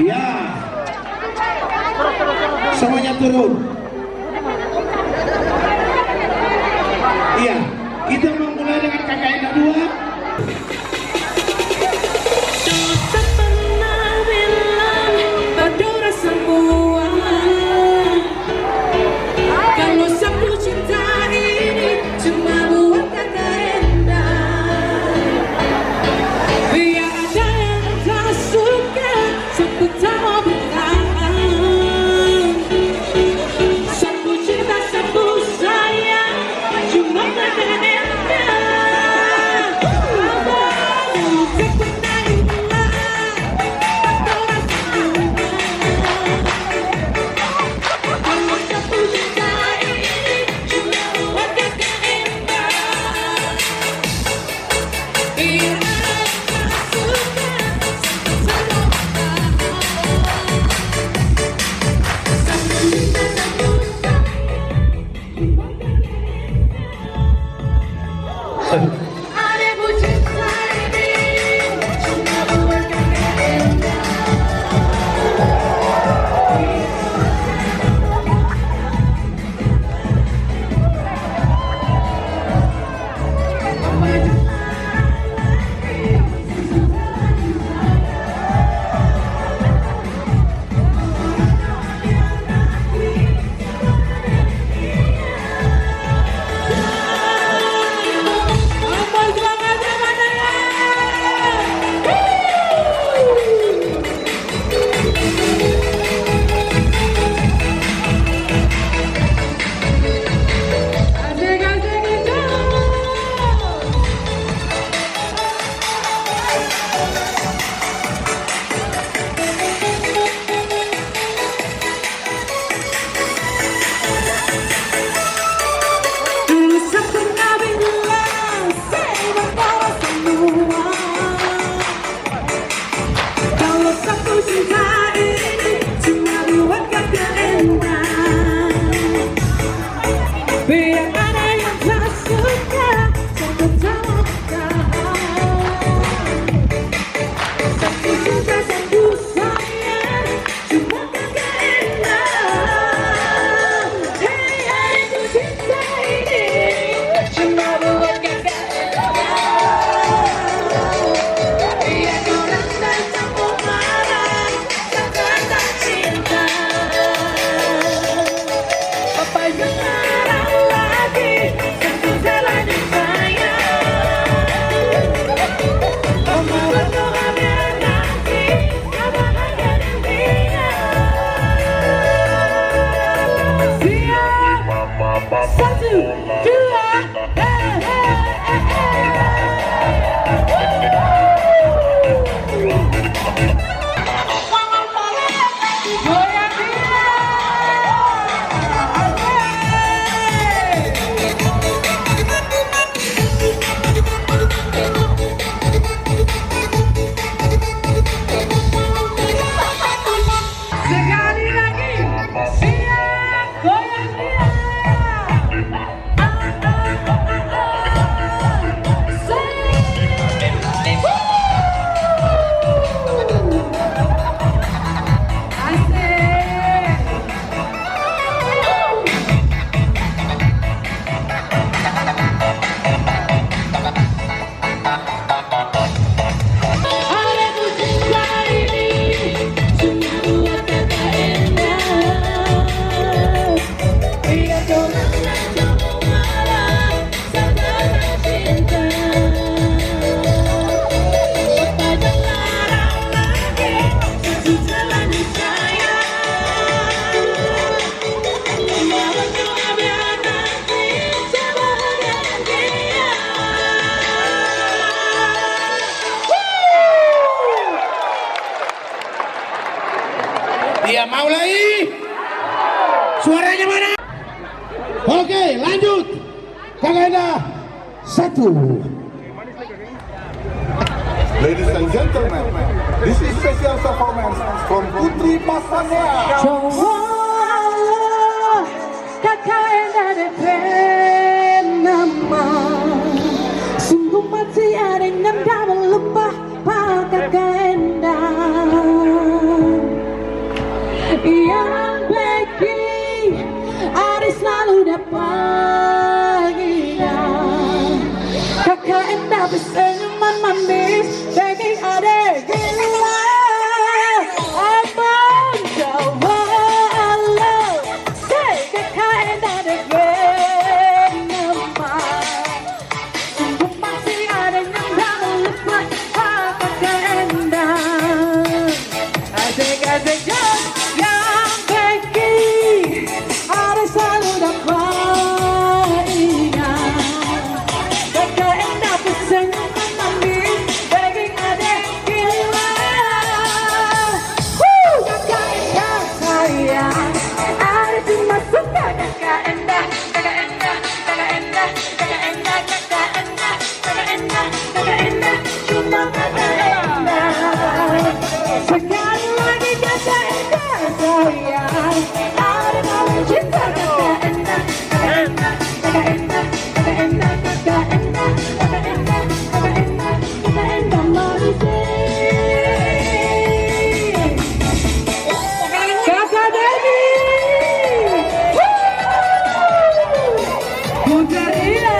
Ya, semuanya turun. Iya, kita memulai dengan kakak yang kedua. Tak pernah bilang pada semua kalau sapu cinta ini cuma buat kata indah. Biar ada yang tak suka, sapu tak mau bertahan. Sapu cinta, sapu sayang, cuma kata indah. KKNDA 1. Ladies and gentlemen, this is special performance from Putri Pasania. Cowok KKNDA DP nama, sungguh masih ada yang tak lupa Pak KKNDA. Yang Becky ada selalu dapat KKNDA bersenyuman manis, Becky ada gila. Abang jawab, say KKNDA DP nama, sungguh masih ada yang tak lupa Pak KKNDA. Asik-asik jauh. Yang Becky ada selalu dapat ingat KKNDA bersenyuman manis, Becky ada gila. KKNDA sayang, ada cuma suka KKNDA, KKNDA, KKNDA, KKNDA, KKNDA, KKNDA, KKNDA, cuma KKNDA. Sekali lagi KKNDA sayang, ada dalam cinta KKNDA, KKNDA, KKNDA, KKNDA, KKNDA, KKNDA, KKNDA, KKNDA manis. Kakak Devi, putar dia,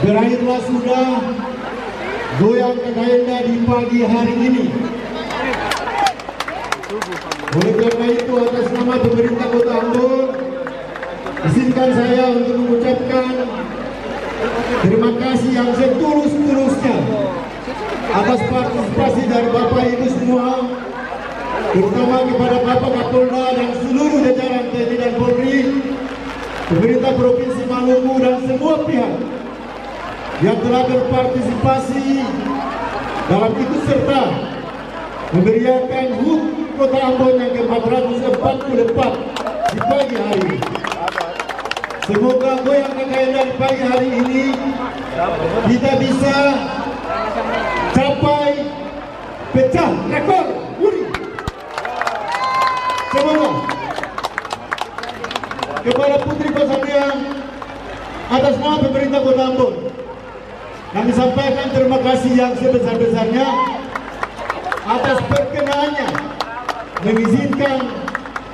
Berakhirlah sudah goyang KKNDA di pagi hari ini. Oleh karena itu, atas nama pemerintah Kota Ambon, izinkan saya untuk mengucapkan terima kasih yang setulus-tulusnya atas partisipasi dari Bapak Ibu semua, terutama kepada Bapak Kapolda dan seluruh jajaran TNI dan Polri, pemerintah Provinsi Maluku dan semua pihak yang telah berpartisipasi dalam ikut serta memberiakan HUT Kota Ambon yang ke-444 di pagi hari ini. Semoga goyang KKNDA di pagi hari ini kita bisa capai pecah rekor muri. Semoga kepada Putri Pasania atas nama pemerintah Kota Ambon kami sampaikan terima kasih yang sebesar-besarnya atas perkenaannya mengizinkan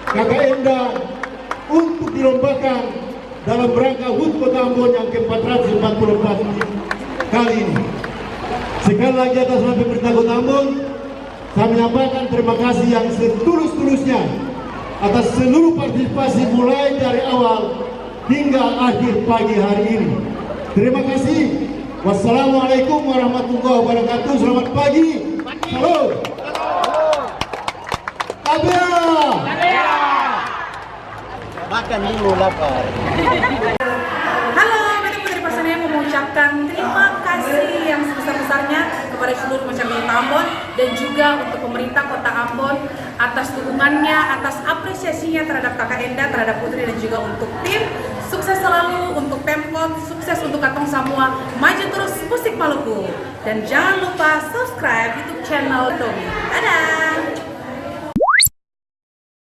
KKNDA untuk dilombakan dalam rangka HUT Kota Ambon yang ke-444 kali ini. Sekali lagi atas nama pemerintah Kota Ambon, saya menyampaikan terima kasih yang setulus-tulusnya atas seluruh partisipasi mulai dari awal hingga akhir pagi hari ini. Terima kasih. Wassalamualaikum warahmatullahi wabarakatuh. Selamat pagi. Salam. Tabia. Makan dulu lapar. Halo, Putri Pasania mengucapkan terima kasih yang sebesar-besarnya kepada seluruh masyarakat Kota Ambon dan juga untuk pemerintah Kota Ambon atas dukungannya, atas apresiasinya terhadap Kakak Enda, terhadap Putri dan juga untuk tim. Sukses selalu untuk Pemkot, sukses untuk Katong semua, maju terus musik Maluku. Dan jangan lupa subscribe YouTube channel Tommy. Dadah!